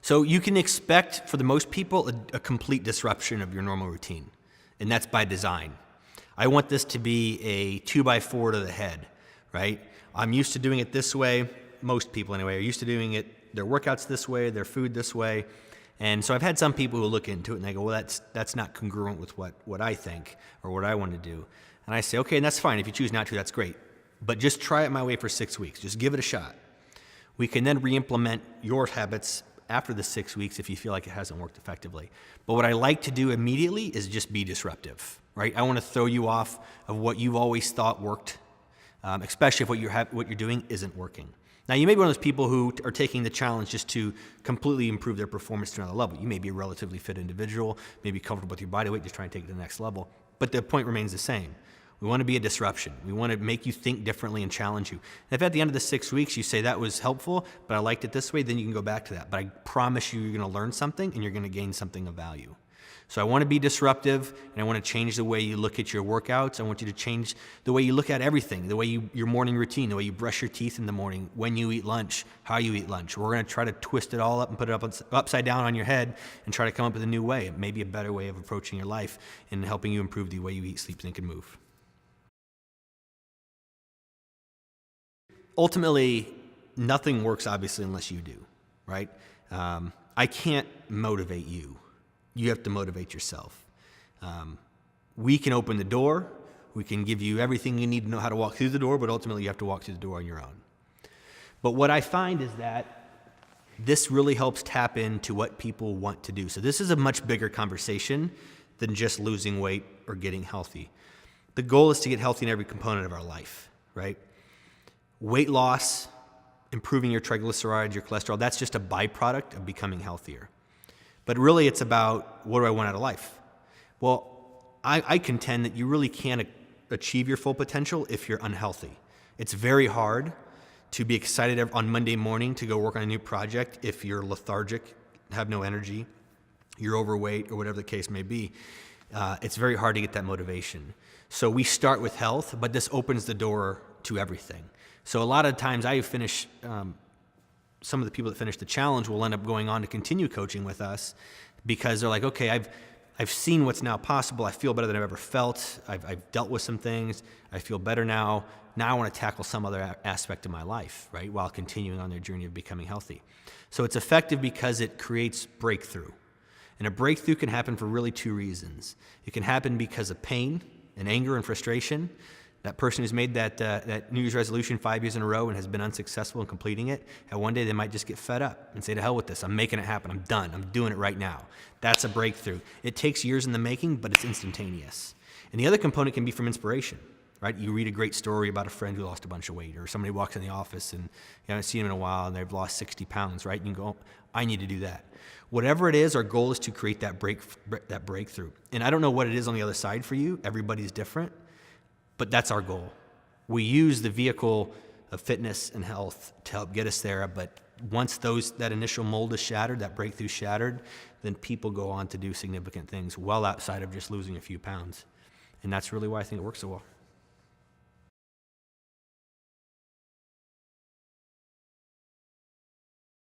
So you can expect, for the most people, a complete disruption of your normal routine, and that's by design. I want this to be a 2x4 to the head, right? I'm used to doing it this way. Most people, anyway, are used to doing it, their workouts this way, their food this way. And so I've had some people who look into it and they go, well, that's not congruent with what I think or what I want to do. And I say, okay, and that's fine. If you choose not to, that's great. But just try it my way for 6 weeks. Just give it a shot. We can then re-implement your habits after the 6 weeks if you feel like it hasn't worked effectively. But what I like to do immediately is just be disruptive, right? I want to throw you off of what you've always thought worked, especially if what you're doing isn't working. Now, you may be one of those people who are taking the challenge just to completely improve their performance to another level. You may be a relatively fit individual, maybe comfortable with your body weight, just trying to take it to the next level. But the point remains the same. We want to be a disruption. We want to make you think differently and challenge you. And if at the end of the 6 weeks you say that was helpful, but I liked it this way, then you can go back to that. But I promise you're going to learn something and you're going to gain something of value. So I want to be disruptive, and I want to change the way you look at your workouts. I want you to change the way you look at everything, the way your morning routine, the way you brush your teeth in the morning, when you eat lunch, how you eat lunch. We're going to try to twist it all up and put it upside down on your head and try to come up with a new way, maybe a better way of approaching your life and helping you improve the way you eat, sleep, think, and move. Ultimately, nothing works, obviously, unless you do, right? I can't motivate you. You have to motivate yourself. We can open the door. We can give you everything you need to know how to walk through the door, but ultimately you have to walk through the door on your own. But what I find is that this really helps tap into what people want to do. So this is a much bigger conversation than just losing weight or getting healthy. The goal is to get healthy in every component of our life, right? Weight loss, improving your triglycerides, your cholesterol, that's just a byproduct of becoming healthier. But really it's about, what do I want out of life? Well, I contend that you really can't achieve your full potential if you're unhealthy. It's very hard to be excited on Monday morning to go work on a new project if you're lethargic, have no energy, you're overweight, or whatever the case may be. It's very hard to get that motivation. So we start with health, but this opens the door to everything. So a lot of times I finish, some of the people that finish the challenge will end up going on to continue coaching with us because they're like, okay, I've seen what's now possible. I feel better than I've ever felt. I've dealt with some things. I feel better now. Now I want to tackle some other aspect of my life, right, while continuing on their journey of becoming healthy. So it's effective because it creates breakthrough. And a breakthrough can happen for really two reasons. It can happen because of pain and anger and frustration. That person who's made that New Year's resolution 5 years in a row and has been unsuccessful in completing it, and one day they might just get fed up and say, to hell with this, I'm making it happen, I'm done, I'm doing it right now. That's a breakthrough. It takes years in the making, but it's instantaneous. And the other component can be from inspiration, right? You read a great story about a friend who lost a bunch of weight, or somebody walks in the office and you haven't seen them in a while and they've lost 60 pounds, right? And you go, oh, I need to do that. Whatever it is, our goal is to create that breakthrough. And I don't know what it is on the other side for you. Everybody's different. But that's our goal. We use the vehicle of fitness and health to help get us there. But once that initial mold is shattered, that breakthrough shattered, then people go on to do significant things well outside of just losing a few pounds. And that's really why I think it works so well.